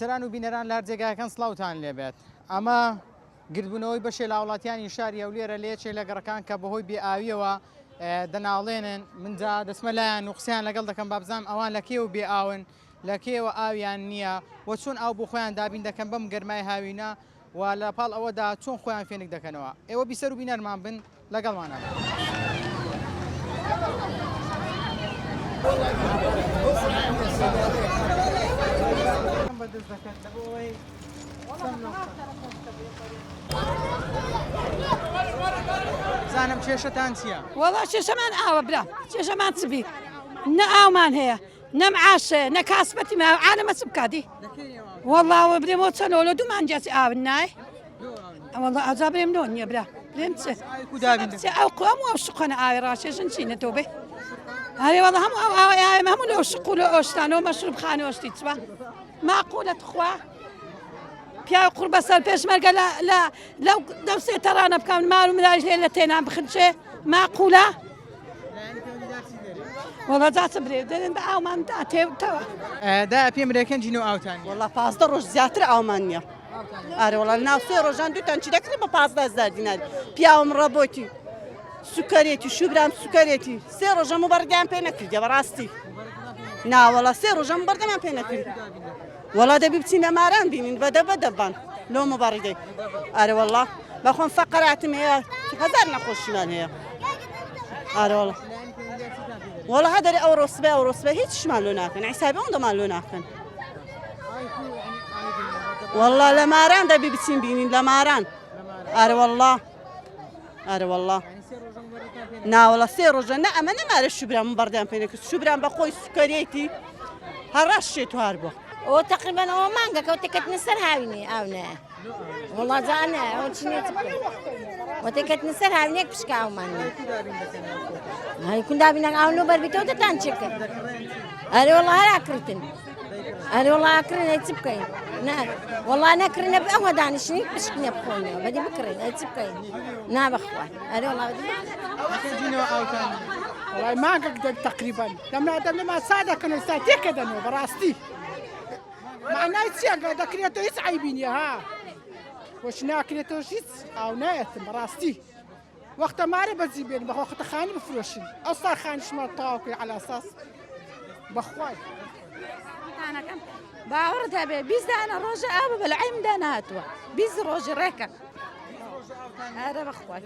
گوێگەران و بینەران لە جێگاکان سڵاوتان لێبێت. ئەمە گردبوونەوەی بەشێ لە وڵاتیانی شاری ئەولێرە لێچێ لە گەڕەکان کە بەهۆی بێئاویەوە دەناڵێنن منجا دەسمە لایەن و قسەیان لەگەڵ دەکەم بابزانم ئەوان لە کێو بێئاون لە کێوە ئاویان نییە و چۆن ئاو بۆ خۆیان دابین دەکەن بەم گەرمای هاوینە و لە پاڵ ئەوەدا چۆن خۆیان فێنک دەکەنەوە. ئێوە بیسەر و بینەرمان بن لەگەڵمانە. زانم کێشەتان چییە؟ وەڵا کێشەمان ئاوە برا کێشەمان چبی نە ئاومان هەیە نە معاشە نە کاسبەتی عالەمە چ بکاتی وەڵاوە برێمەوە چەنەوە لە دوومان جاسی ئاون نای وەڵا ئازا برێم نۆ نییە برا برێم چ ئەو قوام ئەو شقۆنە ئاوی ڕاشێژن چینەتەوە بێ هەرێ وەڵا هەموو ئەو ئاوای ئاوێم هەموو لەو شقول و ئۆشتانەوە مەشروب خانەوەشتی چوە ماقولەت خوا پیاو قڕ بەسەر پێشمەرگە لەو دەوسێ تەڕانە بکەم مار و مراژ لێ لە تێنان بخنچێ ماقولە وەڵا جاچە برێ دەرێن بە ئاومان دا تێوتەوە دا پێم ڕێکەنجین و ئاوتان وەڵا 15 ڕۆژ زیاتر ئاومان نییە ئارێ وەڵا ناو سێ ڕۆژان دوتان چی دەکرێت بە 15 دیناری پیاوم ڕەبۆتی سوکەرێتی شوبرام سوکەرێتی سێ ڕۆژەم و بەردیان پێ نەکردە بەڕاستی ناوەڵا سێ ڕۆژەم بەردەمان پێ نەکرد وەڵا دەبی بچینە ماران بینین بەدە بەدەبان لۆ مەبەڕیدەی ئارێ وەڵا بەخۆم فەقەراتم هەیە هەزار نەخۆشیمان هەیە ئارێ وەڵا وەڵا هەدەرێ ئەو ڕۆسبە هیچشمان لۆ ناکەن حیسابی ئەوەندەمان لۆ ناکەن وەڵا لە ماران دەبی بچین بینین لە ماران ئارێ وەڵا ئارێ وەڵا ناوەڵا سێ ڕۆژە نە ئەمە نەمارە شوبرام بەردیان پێ نەکرد شوبرام بە خۆی سوکەرێتی هەڕاش شێت هار بووە ئەوە تقریبا ئەوە مانگەکە تێکەتنە سەر هاوینێ ئاونە وڵا جانە ئەو چنێت وە تێکەتنە سەر هاوینێک پشکە ئاومان هەیکون دابینە ئاونۆ بەربیتەوە دەتان چێکە ئەرێ وەڵا هەر ئاکردن ئەرێ وەڵا ئاکردن هەی چ بکەین وەڵا نەکردنە ئەوە دانیشتنی پشکنە بخۆنەوە بەدی بکڕین هەی چ بکەین نابەخوا ئەرێ وەڵا والله ما قدرت تقريبا لما صادق انا ساعتين كذا براستي معناه يتسيق دكريتو يسعيبين يا ها واش ناكريتو شيت او نايت براستي وقت ما ري بزيبين وقت خاني بفروشين اصلا خاني شما طاوكي على اساس بخواي انا كم باورتها بيز انا روجا ابو بالعيم داناتوا بيز روجا ريكا هذا بخوي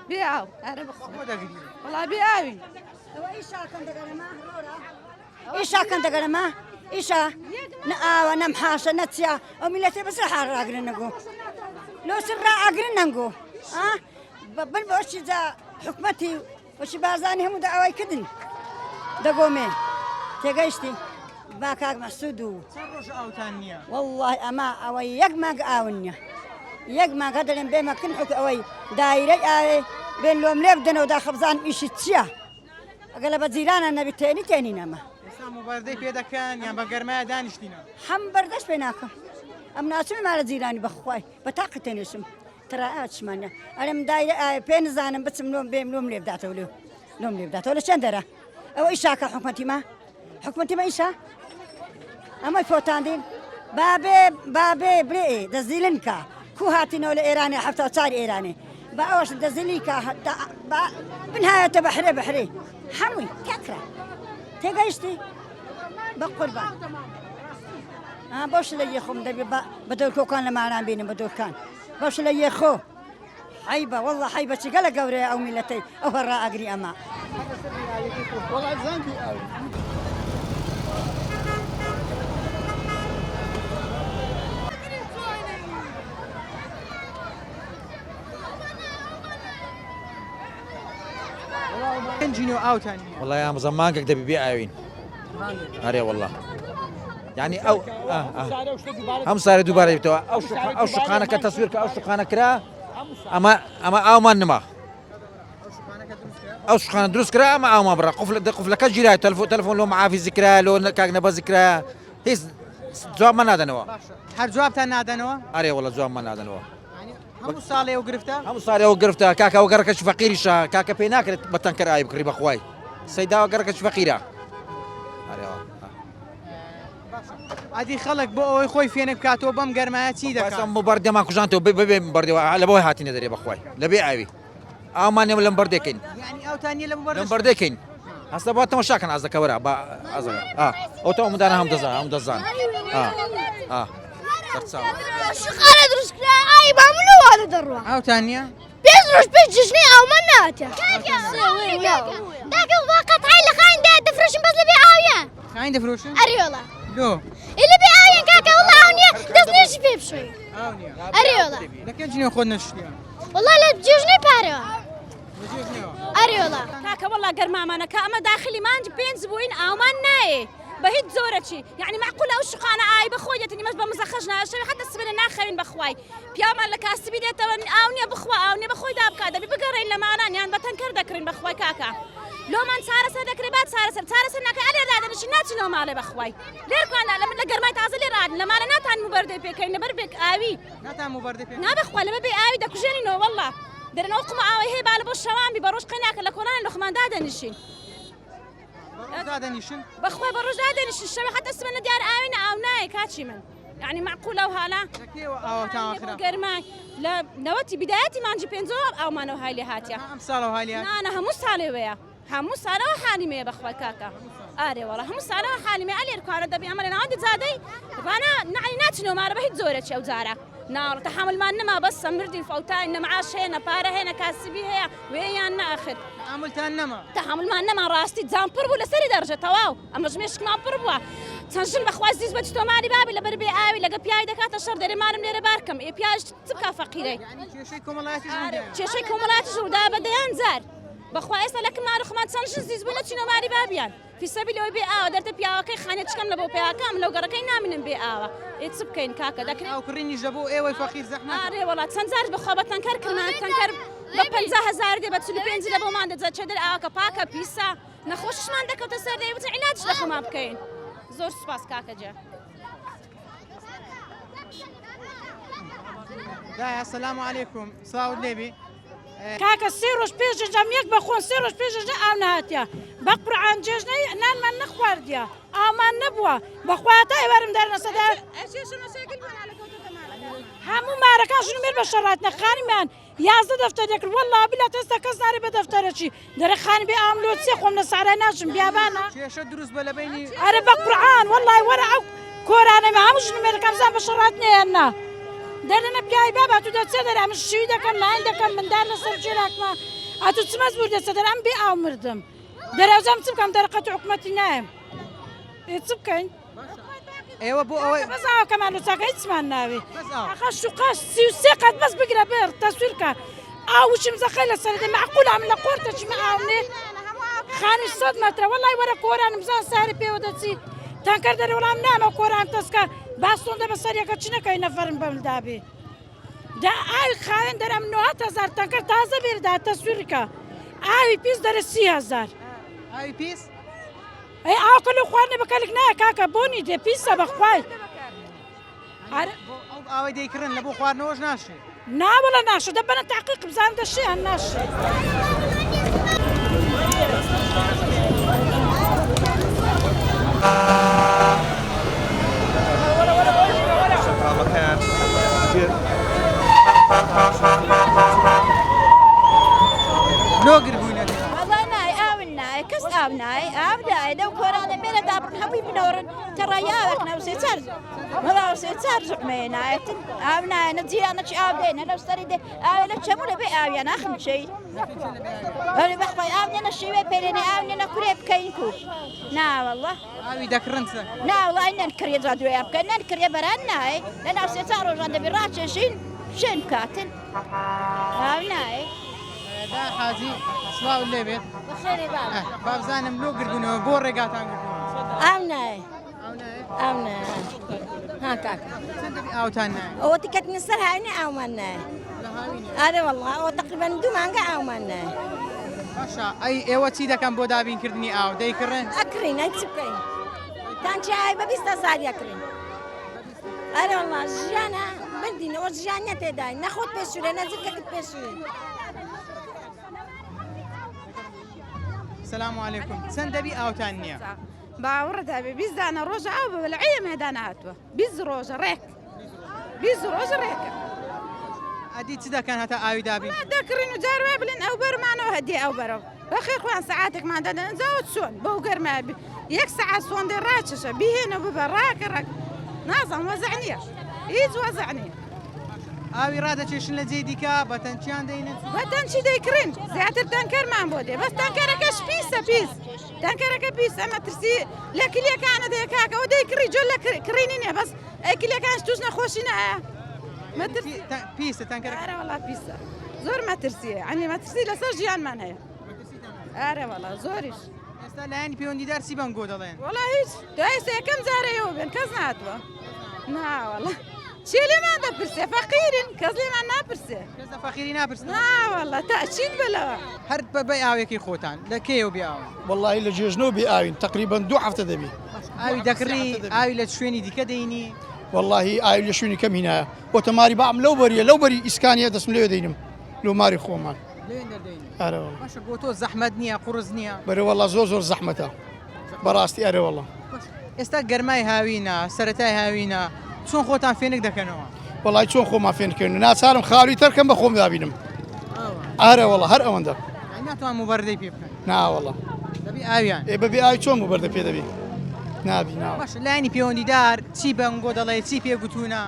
بيعو هذا بخوي والله بيعوي إيشا كان دقنا إيشا نآوى نمحاشة نتيا وملتي بس رح أقرن نقول لو سر أقرن نقول بالبوش إذا حكمتي وش بازانهم دعوي كدن دقومي تجيشتي باكاك محسودو والله أما أوي يجمع أونيا يجمع هذا اللي بين ما كن حك أوي دايرة بين لوم لبدنا ودا خبزان إيش تشيا أقلب زيرانا نبي تاني نما مباردەی پێ دەکەن یان بە گەرمایە دانیشتینە هەم بەردەست پێ ناکەم ئەم ناچوی مالە جیرانی بەخوای بە تاقی تێنێشم تەراچمانە ئەرم دایرە پێ نزانم بچم لۆم بێم لۆم لێ بداتەوە لۆم لێ بداتەوە لە چەند دەرە ئەوە ئیشاکە حکومەتی مە ئیشا ئەمەی فۆتاندین بابێ برێ دەزیلن کە کو هاتینەوە لە ئێرانێ هەفتە چاری ئێرانێ بە ئەوەش دەزیلی کە بنهایەتە بەحرێ هەمووی کەکرا تێگەیشتی بقربان باش لە یەخۆم دەبێ بە دۆرکۆکان لە ماران بینم بە دۆرکان باش لە یەخۆ حیبە وەڵڵا حیبە چگە لە گەورەیە ئەو میلەتەی ئەو هەڕا ئەگری ئەمە والله يا مزمانك دبي بيعوين هري والله يعني او هم صار دوباره بتوا او شقانه كتصوير او شقانه كرا اما او ما نما او شقانه دروس كرا اما او ما برا قفل كجرا تلفون لو معاه في ذكرى لو كاغنا بذكرى هيس جواب ما نادنوا هر جوابتان نادنەوە هري والله جواب ما نادنوا هەموو ساڵێ و گرفتە هەموو ساڵێ و گرفتە کاکە و گەڕەکەش فەقیریشە کاکە پێی ناکرێت بە تەنکەر ئاوی بکڕی بەخوای سەیداوە گەڕەکەش فەقیرە ئەدی خەڵک بۆ ئەوەی خۆی فێنە بکاتەوە بەم گەرمایە چی ئەسم دەکات؟ بەردەما کوژانەوە ببێ بەردەوە لە بۆی هاتینە دەرێ بەخوای لەبێ ئاوی ئامانێ لەم بەردێکین یعنی ئەوتانیە لە لەم بەردێکین هەستا بۆ تەماشاکەن ئاز دەکەوەرە بە ئازەکە ئەوتە ئەمدانە هەم دەزان سەرچاوە شقارە دروستکرا ئای با منەوەوادە دەڕوە ئەوتانیە؟ پێش ڕۆژ پێش جژنەی ئاومە ناتە داکە واقعتای لە خایندا دەفرۆشم بەس لەبێ ئاویان خاین دەفرۆشن؟ ئەریۆڵە دۆ لەبێ ئاویان کاکە وڵا ئاو نییە دەست نێژی پێ بشۆی ئاونیە ئەریۆڵە لەکە جنێ خۆت نەشتیان وڵا لە جژنەی پارەوە ئەریۆڵە کاکە وەڵا گەرمامانەکە ئەمە داخلی مانج پێنج بووین ئاومان نایە بە هیچ زۆرەچی یعنی معقول ئەو شقانە ئای بخۆی دێتنی مەش بە مزەخەش ناشەوی حتى سبێنە ناخەوین بەخوای پیامان لە کاسبی دێتەوە ئاو نییە بخوا ئاو نییە بەخۆی دابکا دەبی بگەڕین لەمانان یان بە تەنکەر دەکڕین بەخوای کاکە لۆمان چارەسەر دەکرێت بعد چارەسەر ناکە ئەلێ دادەنشین ناچینەوە ماڵێ بەخوای لێرکوانە لە گەرمای تازە لێ ڕادن لەمانە ناتان موبەردەی پێکەین لەبەر بێک ئاوی ناتان موبەردە پێ نابخوا لەبەر بێ ئاوی دەکوژێنینەوە وەڵا دەرنەوە قمە ئاوی هەیە با لە بۆ شەوانبی بە ڕۆژ قەیناکە لە کۆلان لۆخمان دادەنیشین دادەنیشن بەخوای بە ڕۆژ دادەنیشین شەوی حتى سبێنە دیار ئاوینە ئاو نایە کاچی من يعني معقول ئەو هالا لەکێوە ئاوەتان خراپ گەرمای لە نەوەتی بدایەتی مانجی پێنجەوە ئاومانەوە های لێ هاتیە ئەم ساڵەوە هالیان نانە هەموو ساڵێوەیە هەموو ساڵەوە حالیمەیە بەخوای کاکە ئارێ وەڵا هەموو ساڵەوە حالیمێ ئەلێر کوارە دەبی ئەمە لە ناوەندی زادەی ڕانا نعی ناچنەوە مارە بە هیچ زۆرەکی ئەو جارە ناڕ تەحملمان نەما بەسە مردین فەوتای نەمعاش هەیە نەپارە هەیە نەکاسبی هەیە وێیان ناخر ئاملتان نەما تەحملمان نەما ڕاستی جام پڕ بوو لەسەری دەڕژە تەواو ئەمەش مێشکمان پڕ بووە چەندژن بەخوا زیز بە تۆماری بابی لەبەر بێ ئاوی لەگە پیای دەکاتە شەڕ دەرێمانم لێرە بارکەم ئێ پیاش چ بکا فەقیرەی کێشەی کۆمەڵایەتی کێشەی کۆمەڵاتی ژوودا بە دەیان زار بەخوا ئێستا لەکم ماڕخمان چەندژن زیز بوو نەچینۆماری بابیان فیسەبی لەوەی بێ ئاوە دەرتە پیاوەکەی خانێ چکەم لە بۆ پیاکەم لەو گەڕەکەی نامنم بێ ئاوە ئێ چ بکەین کاکە دەکرێت ئاوکڕینیش دەبوو ئێوەی فەقیر زەحمەت ئارێ وڵات چەند زار بەخوا بە تەنکەر کردمان تەنکەر بە 50,000 دێ بە 45 لە بۆمان دەجات چێدر ئاوەکە پاکە پیسە نەخۆششمان دەکەوتە سەر دەی بچ عیلاج لە خۆمان بکەین زۆر سوپاس کاکە جا دایە سەلام عەلەیکوم سڵاوت لێبی کاکە سێ ڕۆژ پێشەجەم یەک بەخۆن سێ ڕۆژ پێشەجە ئاو نهاتیە بە قورعان جێژنەی نانمان نەخواردیە ئامان نەبووە بەخوا تا ئێوارم دەرنە سەدار هەموو مارەکان ژنمێر بە شەڕات نەخانیمان یازدە دەفتەر دەکرد وەڵا بلا تەستە کەس ناری بە دەفتەرەچی دەرەخانی بێ ئاملۆ چێ خۆم لە سارای ناچم بیابانە کێشە دروست بە لەبینی ئەرە بە قورعان وەڵای وەرە ئەو کۆرانەمە هەموو ژنمێرەکەم زان بە شەڕات نێیاننا دەرنە پیاوی بابا تو دەچێ دەرە من شووی دەکەم لاین دەکەم مندار لەسەر جێراکمە ئەتو چمەز بوو دەچە دەرم بێ ئاو مردم دەرەوزەم چ بکەم دەرەقەت حکومەتی نایم چ بکەین ئێوە بۆ ئەوەی بەس ئاوکەمان لوچاکە هیچمان ناوێ ئەخە شوقاش 33 قەت بەس بگرە بێر تەسویرکە ئاوشم زەخەی لەسەر دێ معقولە من لە قۆرتەچی من ئاونێ خانی 100 مەترە وەڵای وەرە کۆرانم زان ساری پێوە دەچی تانکەر دەرێ وەڵام نامە کۆران تەسکە باستۆن دە بەسەریەکە چ نەکەی نەفەرم بەمدابێ دا ئاوی خاوێن دەرەم 90,000 تانکەر تازە بێردا تەسویرکە ئاوی پیس دەرە 30,000 ئاوی پیس ئەی ئاوکە لە خواردنە بەکەلێک نایە کاکە بۆنی دێ پیسە بەخوای ئەو ئاوەی دەیکردن لە بۆ خواردنەوەش ناشێت ناوەڵە ناشە دەبەنە تاقیق بزان دەشیان ناشێ نۆگر بووینە والله ناي آمن ناي كس آم ناي آم ناي لو كورانا بينا دابن حبي بنورن ترى يا وقنا وسيتر والله وسيتر زعمي ناي آم ناي نجي أنا شيء آم دينا لو استريد آم لا تشمل بي آم يا ناخذ شيء أنا بخوي آم ننا شيء بيني آم ننا كريب كينكو نا والله ئاوی دەکڕنسە نا والله إن الكريه زادوا يا بكنا الكريه بران ناي لأن وسيتر وجند براتشين شين كاتن آم ناي دا حاجی سڵاو لێبێت بخير بابا بابزانم لۆ گربوونەوە بۆ ڕێگاتان گربوون آم ناي آم ناي ها كاك چەند دەبی ئاوتان نایە هو تكت نصر هايني أو منا لە هاوینە أنا والله هو تقريبا دو مانجا أو منا باشە ئەی ئێوە چی دەکەم بۆ دابینکردنی ئاو دەیکڕن أكرين أنت سكين كان شاي ببيستا صار يكرين أنا والله جانا بدينا وجانا تداي ناخد بسورة نزل كت بسورة سلام علیکم چەند دەبی ئاوتان نییە باوردها بيزدانا روجا أو بالعيم هدانا هاتوا بيز روجا ريك بيز روجا ريك ئەدی چ دەکەن هەتا ئاوی دابی ما دكرين وجاروا بلين أو بر معنا وهدي أو برو أخي خوان ساعاتك ما عندنا نزود سون بوقر ما بي يك ساعة سون دي راتشة بيهنا ببراك رك نازم وزعني إيز وزعني ئاوی ڕادەچێشن لە جێ دیکە بە تەنچیان دەینن بتنشي ديكرين زيادة تنكر ما بودي بس تنكركش بيسا بيس تنكرك بيس أما ترسي لكن ليه كان ديكاكا وديكري جل كرينين بس أكل كان شتوشنا خوشنا ما ترسي پیسە تەنکەرەکە أرى والله بيسا زور ما ترسي يعني ما ترسي لسر جيان من هي أرى والله زورش ئێستا لایەنی پەیوەندیدار چی بەنگۆ دەڵێن والله هيك تايسة كم زاري يوبين كزنا هاتوا نا والله شيلي ما نبرسي فقيرين كزلي ما نبرسي کەس لە فەقیری ناپرسن نا والله تأشيد بلا هەر بەبێ ئاوێکی خۆتان لە کێو بێ ئاوە والله لە جێژنەوە بێ ئاوین تقریبا 2 هەفتە دەبی ئاوی دەکڕی ئاوی لە شوێنی دیکە دەینی والله ئاوی لە شوێنی کەم هینایە ئۆتۆماری بام لەو بەریە لەو بەری ئیسکانیا دەسم لێ دەینم لۆ ماری خۆمان لێن دەردەینی ئەرە والله باشە بۆ تۆ زەحمەت نییە قوڕز نییە بەرە والله زۆر زەحمەتە بەڕاستی ئەرە والله ئێستا گەرمای هاوینە سەرەتای هاوینە چۆن خۆتان فێنک دەکەنەوە والله چۆن خۆمان فێنکردن ناچارم خاوی تەرکەم بە خۆم دابینم ئارە والله هەر ئەوەندە ناتوان مبەردەی پێ بکەن نا والله دەبی ئاویان ئێ بەبێ ئاوی چۆن بەردە پێ دەبی نابی ناوە باشە لایەنی پەیوەندیدار چی بەنگۆ دەڵێ چی پێ گوتوونە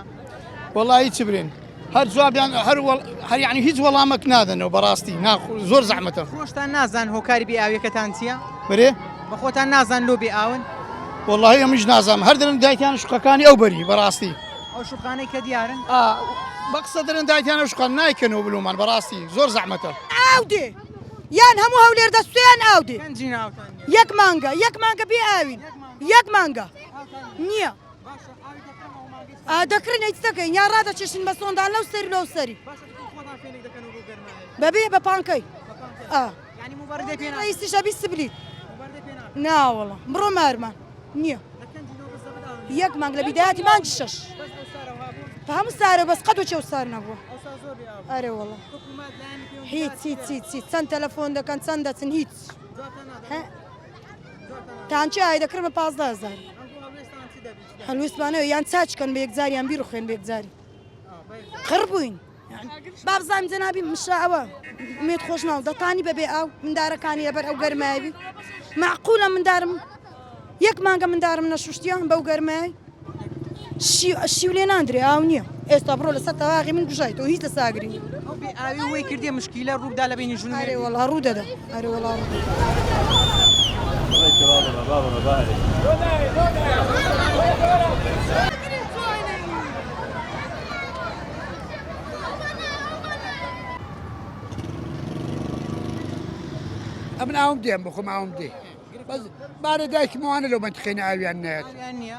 والله هیچ برێن هەر جوابیان هەر یعنی هیچ وەڵامەک نادەنەوە بەڕاستی زۆر زەحمەتە خۆشتان نازان هۆکاری بێ ئاویەکەتان چییە برێ بە خۆتان نازان لۆ بێ ئاون والله ئەمیش نازانم هەر دەرن دایکیان شوقەکانی ئەو بەری بەڕاستی ئەو شوقانەی کە دیارن بە قسە دەرن دایکیانە شوقان نایکەنەوە بلومان بەڕاستی زۆر زەحمەتە ئاودێ یان هەموو هەولێر دەستویان ئاودێ کەنجی ناوتان یەک مانگە بێ ئاوین یەک مانگە نییە دەکردن هیچ دەکەین یان ڕادەچێشن بە سۆندان لەو سەری لەو سەری بەبێ بە پانکەی ینی مبەردەی پێ ڕئیسیشە بیست بلیت ناوەڵە بڕۆ مارمان نییە یەک مانگ لە بیدایەتی مانگی شەش هەموو سارە بەس قەت و چێو سار نەبووە ئەرێ وەڵە هیچ چەند تەلەفۆن دەکەن چەند دەچن هیچ تانچی ئای دەکرن بە 15,000 هەلووسمانەوە یان چاچکەن بە یەکجاریان بیر و خوێن بە یەکجاری قڕ بووین با بزانم جەنابی مشاوە مێت خۆش ناو دەتانی بەبێ ئاو مندارەکانی لەبەر ئەو گەرمایوی معقولە مندارم یەک مانگە مندارم نەشوشتیان بەو گەرمای شیو لێ ناندرێ ئاو نییە ئێستا بڕۆ لەسەر تەواغی من گوژایتەوە هیچ لە ساگرین ئەو بێ ئاوی وەی کردێ مشکیلە ڕوودا لە بینی ژوون ئەرێ وەڵا ڕوو دەدا ئەرێ وەڵا ئەمن ئاوم دێم بخۆم ئاوم دێ بارە دایکمەوانە لەو منتخێنە ئاویان نایەت نییە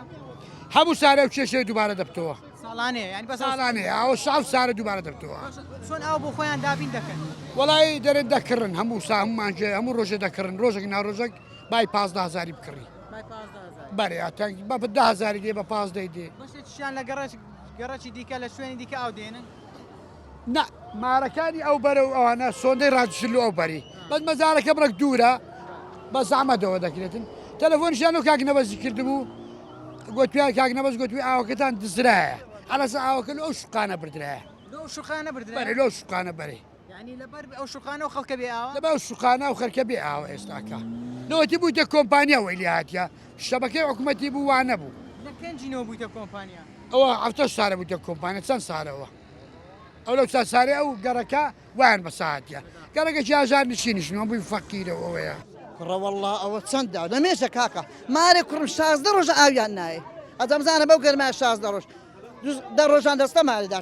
هەموو سارە و کێشەی دووبارە دەبتەوە ساڵانەیە ینی بە ساڵانەیە ئەوە شاو سارە دووبارە دەبتەوە چۆن ئەو بۆ خۆیان دابین دەکەن وەڵی دەرێت دەکردن هەموو هەمومانجێ هەموو ڕۆژێ دەکردن ڕۆژێک ناڕۆژێک بای 15,000 بکڕی بەرێ بە 10,000 دێ بە 15 دێ بەشێکیان لە گەڕەکی دیکە لە شوێنی دیکە ئاو دێنن نا مارەکانی ئەو بەرە و ئەوانە سۆندەی ڕاجشل ئەو بەری بەس مەزارەکە بڕک دوورە بە زەحمەتەوە دەکرێتن تەلەفۆنیشیان و کاکنەبەزی کردبوو گوتپیان کاکنەبەز گوتوی ئاوەکەتان دزرایە ئەلەسە ئاوەکە لەو شوقانە بردرایە لەو شوقانە بردرێ بەرێ لەو شوقانە بەرێ ینی لەبەر ئەو شوقانە و خەڵکە بێ ئاوە لەبەر شوقانە و خەرکە بێ ئاوە ئێستاکە لەوەتی بوویتە کۆمپانیا وەی لێ هاتیە شەبەکەی حکوومەتی بوو وانە بوو لە کەنجینەوە بوویتە کۆمپانیا ئەوە هەفتە سارە بوویتە کۆمپانیا چەند سارەوە ئەو لەو چەند سارێ ئەو گەڕەکە وایان بە ساعتە گەڕەکە 10,000 نشینیشنەوە بووی فەقیرەوە ئەوەیە ڕەوەڵڵا ئەوە چەنددا لەمێژە کاکە مارێ کوڕم 16 ڕۆژ ئاویان نایە ئەدەمزانە بەو گەرمای 16 ڕۆژ دە ڕۆژان دەستە ماریدا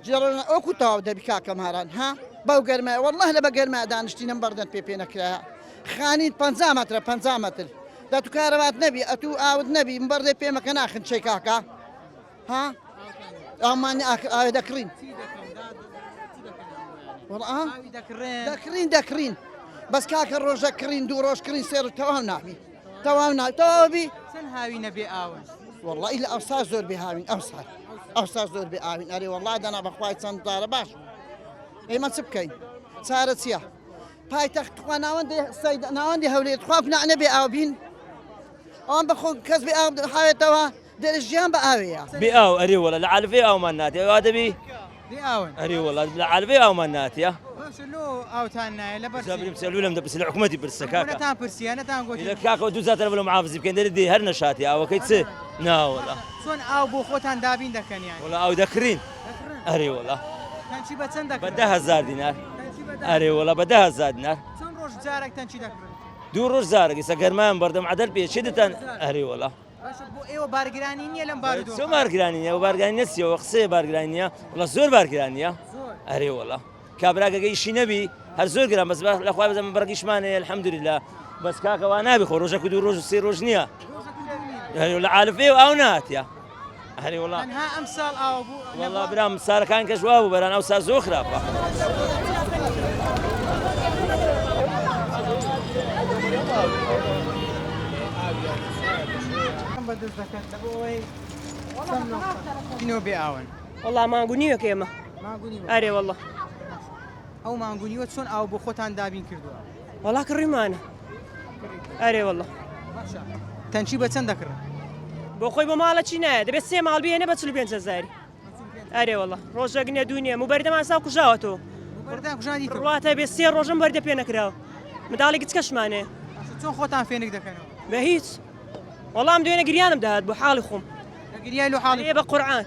ئەوکو تاوا دەبی کاکە ماران ها بەو گەرمای وەڵڵاه لە بە گەرمای دانیشتینم بەردەن پێ نەکرایە خانیت 50 مەترە 50 مەتر دە تو کارەوات نەبی ئەتوو ئاوت نەبی بەردەی پێمەکە ناخن چێ کاکە ها ئەمانی ئاوێ دەکڕین دەکڕین بەس کاکە ڕۆژە کڕین دوو ڕۆژ کڕین سێر و تەواو ناوی تەواوی چەند هاوی نەبێ ئاون والله لە ئەوسا زۆر بێ هاوین ئەوسا زۆر بێ ئاوین ئەرێ وڵای دەنا بەخوای چەند دارە باش ئێمە چ بکەین چارە چییە پایتەخت ناوەندی هەولێر خواف نەبێ ئاو بین ئەوان بەخۆ کەس بێ ئاو حاوێتەوە دەرەژیان بە ئاوەیە بأو أري والله العالفية أو مناتي هذا بي بياون أري والله العالفية أو مناتي باش لو ئاوتان نایە لە سابري بەرسی مسألة لهم بس الحكومة برسكاكا نەتان پرسیە نەتان إذا گوتی كاكا دوزات ولا محافظ يمكن دي هر نشاتي أو كيتس نا والله چۆن ئاو بۆ خۆتان دابین دەکەن یان والله أو ذكرين أري والله تەنچی بە چەند دەکەن بدها 1000 دينار تەنچی بە أري والله بدها 1000 دينار چەند ڕۆژ جارێک تەنچی دەکڕن دو روز زارك إذا قرمان بردم عدل بيشدتن أري والله باشە بۆ ئێوە بارگرانی نییە لەم بارودۆ سو بارگرانية وبارگرانية سيو وقصي بارگرانية والله زور بارگرانية أري والله كابراك جيشي نبي هر زور جرام بس الأخوة بس من برقيش ماني الحمد لله بس كاكا وانا بخو روجك ودو روج سير روجنيا يعني ولا عارف ايه او نات يا يعني والله تەنها ئەم ساڵ ئاو بوو والله برام صار كان كجواب بران او صار زوخرا بەدەست دەکەن لە بۆ ئەوەی بێ ئاون والله مانگونیوە کێمە ماگونی ئەرێ والله ئەو ماگونیوە چۆن ئاو بۆ خۆتان دابین کردووە والله کڕیمانە ئەرێ والله باشە تەنچی بە چەند دەکڕن بۆ خۆی بۆ ماڵە چی نایە دەبێت 3 ماڵ بێنە بە 45 زاری ئەرێ والله ڕۆژێکنێ دوونیە موبەردەمان سا کوژاوەتەوە بەردان کوژانی تۆ ڕاتە بێ 3 ڕۆژم بەردە پێ نەکراوە منداڵی گچکەشمانەیە چۆن خۆتان فێنک دەکەنەوە بە هیچ وەڵام دوێنە گریانم داهات بۆ حاڵی خۆم لە گریای لە حاڵی ئەرێ بە قورعان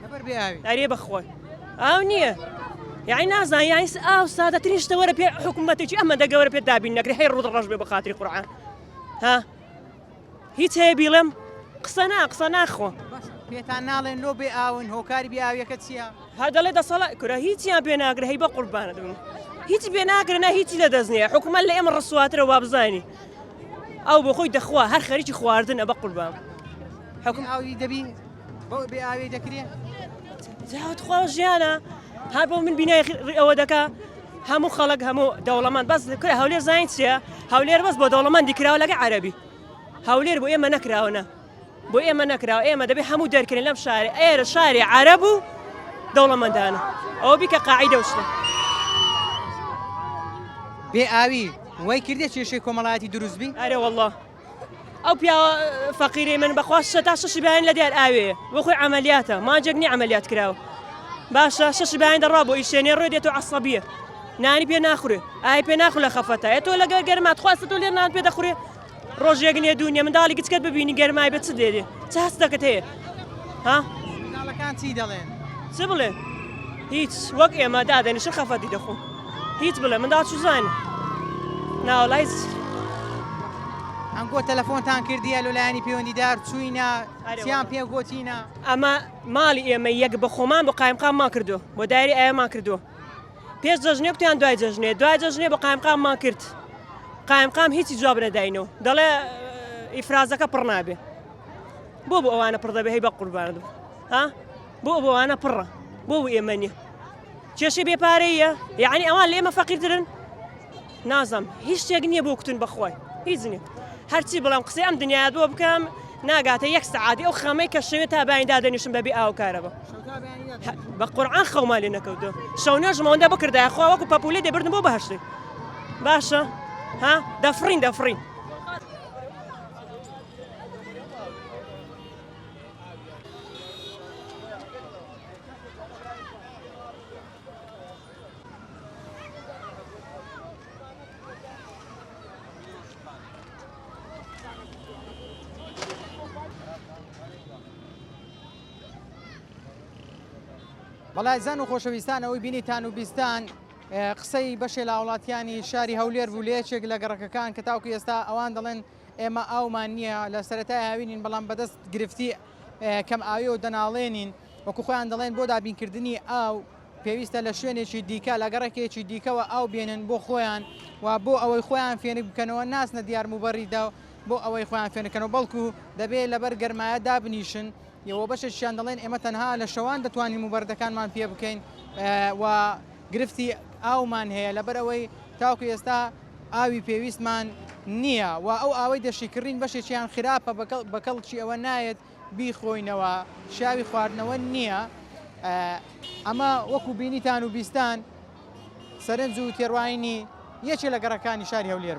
لەبەر بێ ئاوی ئەرێ بەخۆی ئاو نییە یعنی نازان یانی ئاو سادەترین شتە وەرە پێ حکوومەتێکی ئەمە دەگەورە پێ دابین نەکرێ هەی ڕوود ڕەش بێ بە خاتری قورعان ها هیچ هەیە بیڵێم قسە ناخۆ پێتان ناڵێن لۆ بێ ئاون هۆکاری بێ ئاویەکە چییە ها دەڵێ دەسەڵا کورە هیچیان پێ ناگرێ هەی بە قوربانە دەبم هیچ پێ ناگرنە هیچی لەدەستنیە حکوومەت لە ئێمە ڕسواترە وا بزانی ئەو بۆ خۆی دەخوا هەر خەریکی خواردنە بە قوربان حکوم ئاوی دەبی بۆ بێ ئاوی دەکرێ جاوت خوا ژیانە هەر بۆ من بینای ئەوە دەکا هەموو خەڵک هەموو دەوڵەمەند بەس کرا هەولێر زانین چیە هەولێر بەس بۆ دەوڵەمەندی کراوە لەگە عەرەبی هەولێر بۆ ئێمە نەکراونە بۆ ئێمە نەکراوە ئێمە دەبێت هەموو دەرکردن لەم شارێ ئێرە شاری عەرەب و دەوڵەمەندانە ئەوە بیکە قاعیدە وشتە بێ ئاوی وای کردێ کێشەی کۆمەڵایەتی دروستبی ئەرێ والله ئەو پیاوە فەقیرەی من بەخوا تا شەشی بیان لە دیار ئاوێ بۆ خۆی عەمەلیاتە مانجێک نی عەمەلیات کراوە باشە شەشی بیان دەڕوا بۆ ئیشێنێ ڕۆی دێتەوە عەسەبیە نانی پێ ناخورێ ئای پێ ناخو لە خەفەتە تۆ لەگە گەرمات خواستە تۆ لێر نان پێ دەخورێ ڕۆژێک نیە دوونیە منداڵی گچکەت ببینی گەرمای بێت چ دێدێ چ هەست دەکەت هەیە ها مناڵەکان چی دەڵێن چ بڵێ هیچ وەک ئێمە دادەنیشە خەفەتی دەخۆ هیچ بڵێ منداڵ چوزانە ناوەڵای ئەنگۆ تەلەفۆنتان کردیە لەلایەنی پەیوەندیدار چووینە چیان پێ گۆتینە ئەمە ماڵی ئێمە یەک بە خۆمان بۆ قایمقاممان کردو بۆ دایری ئەومان کردو پێش جەژنێ کوتیان دوای جەژنێ بۆ قایمقاممان کرد قایمقام هیچی جواب نەداینەوە دەڵێ ئیفرازەکە پڕ نابێ بۆ ئەوانە پڕ دەبێ هەی بە قوربانە ها بۆ ئەوانە پڕە بۆ ئێمە نییە کێشەی بێپارەیە یعنی ئەوان لە ئێمە فەقیرترن نازم هیچ شتێک نییە بۆ کوتن بەخۆی هیچ نییە هەرچی بڵام قسەی ئەم دنیات بۆ بکەم ناگاتە 1 سەعاتی ئەو خەمەی کە شەوێت تا باین دادەنیشم بەبێ ئاوکارەوە بە قورعان خەومان لێ نەکەوتە شەو نێژمەوەندە بکردای خوا وەکو پەپولێ دەبردن بۆ بەهەشتی باشە ها دەفرین بەڵای زان و خۆشەویستان ئەوەی بینیتان و بیستان قسەی بەشێ لە وڵاتیانی شاری هەولێر بوو لەیەکێک لە گەڕەکەکان کە تاوکو ئێستا ئەوان دەڵێن ئێمە ئاومان نییە لە سەرەتای هاوینین بەڵام بەدەست گرفتی کەم ئاوی و دەناڵێنین وەکو خۆیان دەڵێن بۆ دابینکردنی ئاو پێویستە لە شوێنێکی دیکە لە گەڕێکێکی دیکەوە ئاو بێنن بۆ خۆیان و بۆ ئەوەی خۆیان فێنک بکەنەوە ناسنە دیار موبەڕیدا بۆ ئەوەی خۆیان فێنەکەنەوە بەڵکو دەبێت لەبەر گەرمایە دابنیشن یەوە بەشێکیان دەڵێن ئێمە تەنها لە شەوان دەتوانین موبەردەکانمان پێ بکەین و گرفتی ئاومان هەیە لەبەر ئەوەی تاوکو ئێستا ئاوی پێویستمان نییە و ئەو ئاوەی دەشیکردین بەشێکیان خراپە بەکەڵکی ئەوە نایەت بیخۆینەوە شاوی خواردنەوە نییە ئەمە وەکو بینیتان و بیستان سەرنج و تێڕواینی یەکێ لە گەڕەکانی شاری هەولێر